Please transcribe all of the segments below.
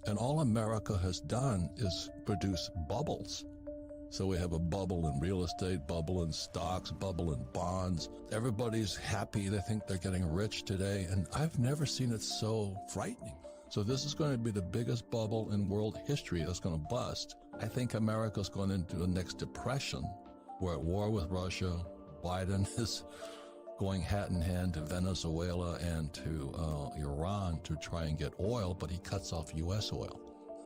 And all America has done is produce bubbles. So we have a bubble in real estate, bubble in stocks, bubble in bonds. Everybody's happy. They think they're getting rich today. And I've never seen it so frightening. So this is going to be the biggest bubble in world history that's going to bust. I think America's going into the next depression. We're at war with Russia. Biden is going hat in hand to Venezuela and to Iran to try and get oil, but he cuts off U.S. oil.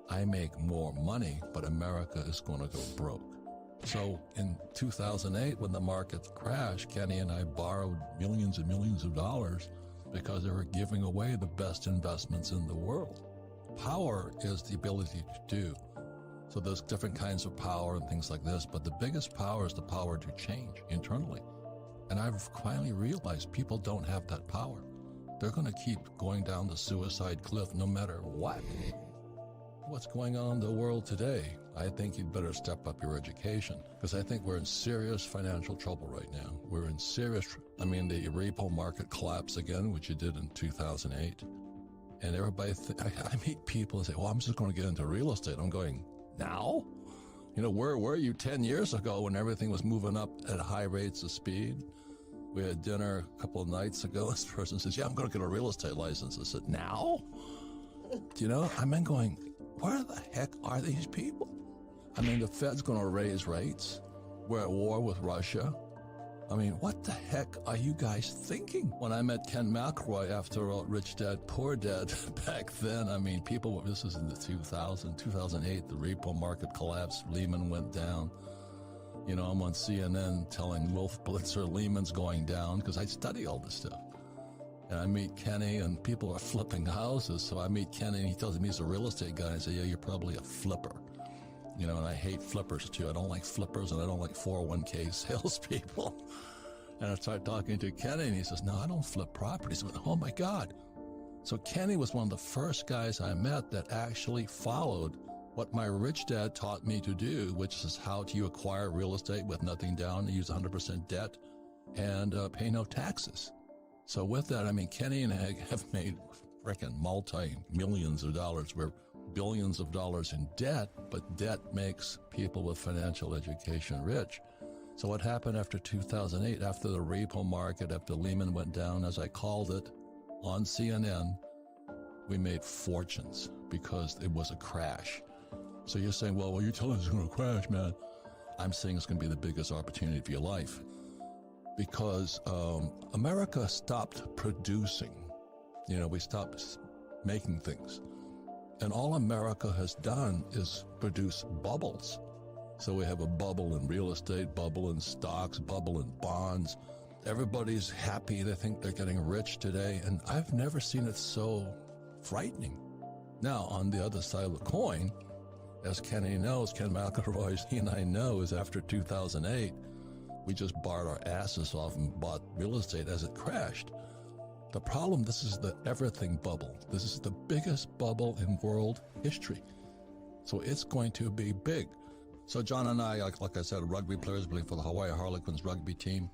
I make more money, but America is going to go broke. So in 2008, when the market crashed, Kenny and I borrowed millions and millions of dollars because they were giving away the best investments in the world. Power is the ability to do. So there's different kinds of power and things like this, but the biggest power is the power to change internally. And I've finally realized people don't have that power. They're going to keep going down the suicide cliff no matter what. What's going on in the world today? I think you'd better step up your education, because I think we're in serious financial trouble right now. We're in serious, the repo market collapsed again, which it did in 2008. And everybody, I meet people and say, well, I'm just going to get into real estate. I'm going, now? Where were you 10 years ago when everything was moving up at high rates of speed? We had dinner a couple of nights ago. This person says, yeah, I'm going to get a real estate license. I said, now? I'm going, where the heck are these people? The Fed's going to raise rates. We're at war with Russia. What the heck are you guys thinking? When I met Ken McElroy after Rich Dad, Poor Dad back then, this was in the 2008, the repo market collapsed, Lehman went down. I'm on CNN telling Wolf Blitzer Lehman's going down because I study all this stuff. And I meet Kenny, and people are flipping houses. So I meet Kenny, and he tells me he's a real estate guy. I say, yeah, you're probably a flipper. And I hate flippers, too. I don't like flippers, and I don't like 401k salespeople. And I start talking to Kenny, and he says, no, I don't flip properties. I went, oh, my God. So Kenny was one of the first guys I met that actually followed what my rich dad taught me to do, which is how do you acquire real estate with nothing down, use 100% debt, and pay no taxes. So with that, Kenny and I have made freaking multi-millions of dollars. We're billions of dollars in debt, but debt makes people with financial education rich. So what happened after 2008, after the repo market, after Lehman went down, as I called it, on CNN, we made fortunes because it was a crash. So you're saying, well, you're telling us it's going to crash, man. I'm saying it's going to be the biggest opportunity of your life. Because America stopped producing. We stopped making things. And all America has done is produce bubbles. So we have a bubble in real estate, bubble in stocks, bubble in bonds. Everybody's happy. They think they're getting rich today. And I've never seen it so frightening. Now, on the other side of the coin, as Kenny knows, Ken McElroy, he and I know, is after 2008, we just borrowed our asses off and bought real estate as it crashed. The problem, this is the everything bubble. This is the biggest bubble in world history. So it's going to be big. So John and I, like I said, rugby players, playing for the Hawaii Harlequins rugby team.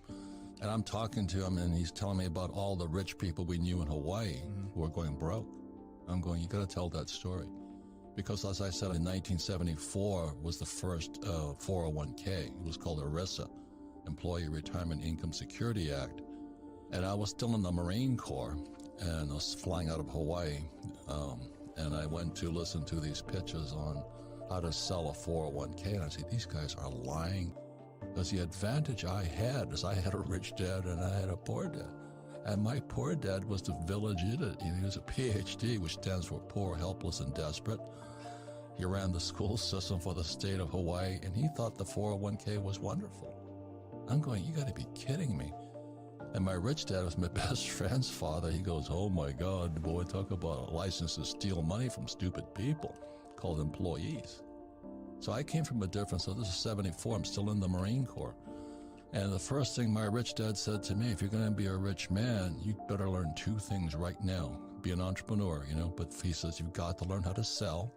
And I'm talking to him, and he's telling me about all the rich people we knew in Hawaii who were going broke. I'm going, you got to tell that story. Because as I said, in 1974 was the first 401k. It was called ERISA. Employee Retirement Income Security Act. And I was still in the Marine Corps, and I was flying out of Hawaii, and I went to listen to these pitches on how to sell a 401k, and I said, these guys are lying. Because the advantage I had is I had a rich dad and I had a poor dad. And my poor dad was the village idiot. He was a PhD, which stands for Poor, Helpless, and Desperate. He ran the school system for the state of Hawaii, and he thought the 401k was wonderful. I'm going, you got to be kidding me. And my rich dad was my best friend's father. He goes, oh my God, boy, talk about a license to steal money from stupid people called employees. So I came from a different, so this is 74, I'm still in the Marine Corps. And the first thing my rich dad said to me, if you're going to be a rich man, you better learn two things right now. Be an entrepreneur, but he says you've got to learn how to sell.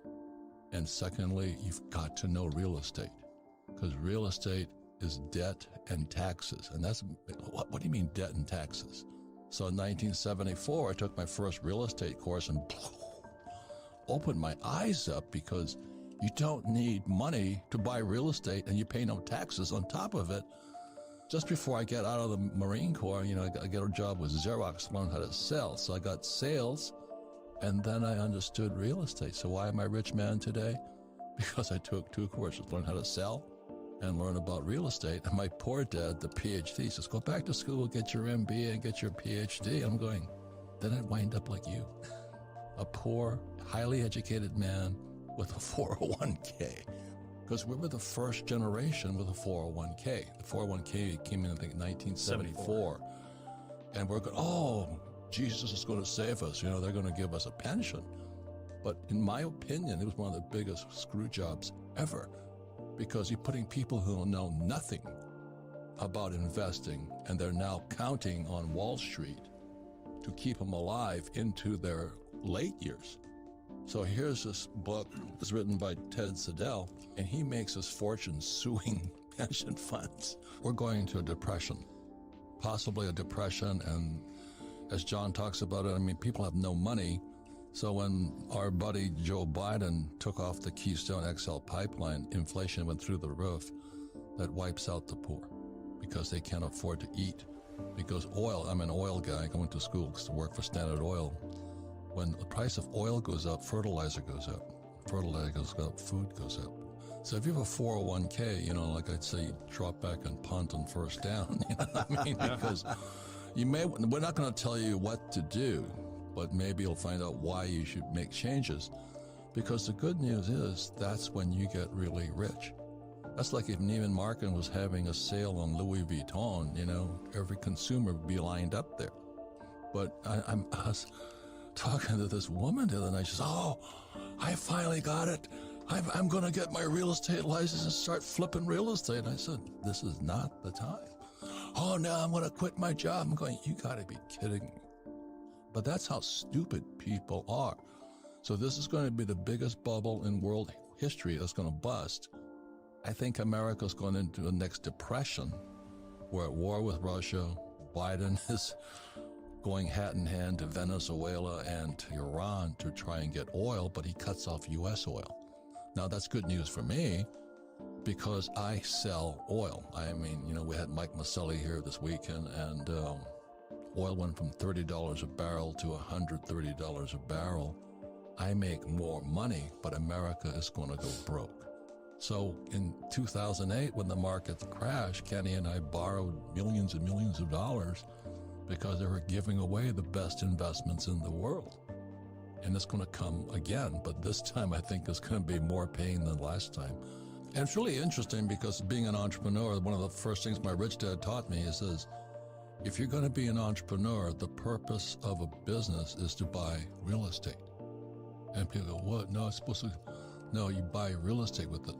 And secondly, you've got to know real estate. Because real estate is debt and taxes. And that's, what do you mean debt and taxes? So in 1974, I took my first real estate course, and opened my eyes up, because you don't need money to buy real estate and you pay no taxes on top of it. Just before I get out of the Marine Corps, I get a job with Xerox, learn how to sell. So I got sales, and then I understood real estate. So why am I a rich man today? Because I took 2 courses, learn how to sell and learn about real estate. And my poor dad, the PhD, says, go back to school, get your MBA and get your PhD. I'm going, then I'd wind up like you. A poor, highly educated man with a 401k. Because we were the first generation with a 401k. The 401k came in, I think, 1974. And we're going, oh, Jesus is going to save us. They're going to give us a pension. But in my opinion, it was one of the biggest screw jobs ever, because you're putting people who know nothing about investing, and they're now counting on Wall Street to keep them alive into their late years. So here's this book. It's written by Ted Siddell, and he makes his fortune suing pension funds. We're going to a depression, possibly a depression. And as John talks about it, people have no money. So when our buddy Joe Biden took off the Keystone XL pipeline, inflation went through the roof. That wipes out the poor because they can't afford to eat. Because oil, I'm an oil guy, going to school to work for Standard Oil. When the price of oil goes up, fertilizer goes up. Fertilizer goes up, food goes up. So if you have a 401k, like I'd say, drop back and punt on first down. You know what I mean? Because we're not going to tell you what to do, but maybe you'll find out why you should make changes. Because the good news is that's when you get really rich. That's like if Neiman Marcus was having a sale on Louis Vuitton, every consumer would be lined up there. But I was talking to this woman the other night. She says, oh, I finally got it. I'm going to get my real estate license and start flipping real estate. And I said, this is not the time. Oh, no, I'm going to quit my job. I'm going, you got to be kidding me. But that's how stupid people are. So this is going to be the biggest bubble in world history that's going to bust. I think America's going into the next depression. We're at war with Russia. Biden is going hat in hand to Venezuela and to Iran to try and get oil, but he cuts off U.S. oil. Now, that's good news for me because I sell oil. We had Mike Maselli here this weekend, and oil went from $30 a barrel to $130 a barrel. I make more money, but America is going to go broke. So in 2008, when the market crashed, Kenny and I borrowed millions and millions of dollars because they were giving away the best investments in the world. And it's going to come again, but this time I think it's going to be more pain than last time. And it's really interesting because being an entrepreneur, one of the first things my rich dad taught me is this: if you're going to be an entrepreneur, the purpose of a business is to buy real estate. And people go, what? No, it's supposed to... No, you buy real estate with it.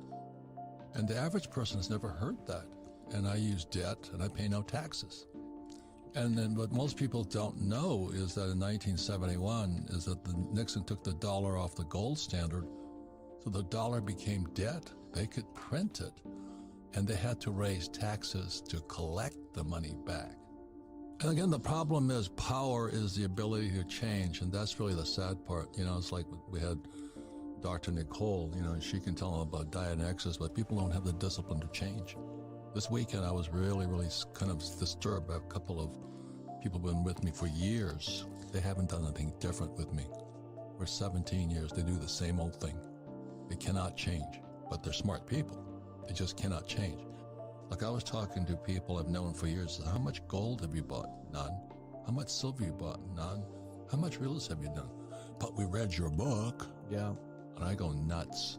And the average person has never heard that. And I use debt and I pay no taxes. And then what most people don't know is that in 1971 is that Nixon took the dollar off the gold standard. So the dollar became debt. They could print it. And they had to raise taxes to collect the money back. And again, the problem is power is the ability to change. And that's really the sad part. It's like we had Dr. Nicole, she can tell them about diet and exercise, but people don't have the discipline to change. This weekend, I was really, really kind of disturbed by a couple of people who've been with me for years. They haven't done anything different with me. For 17 years, they do the same old thing. They cannot change, but they're smart people. They just cannot change. Like I was talking to people I've known for years. How much gold have you bought? None. How much silver you bought? None. How much real estate have you done? But we read your book. Yeah. And I go nuts.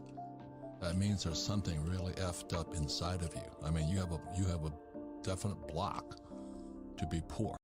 That means there's something really effed up inside of you. You have a definite block to be poor.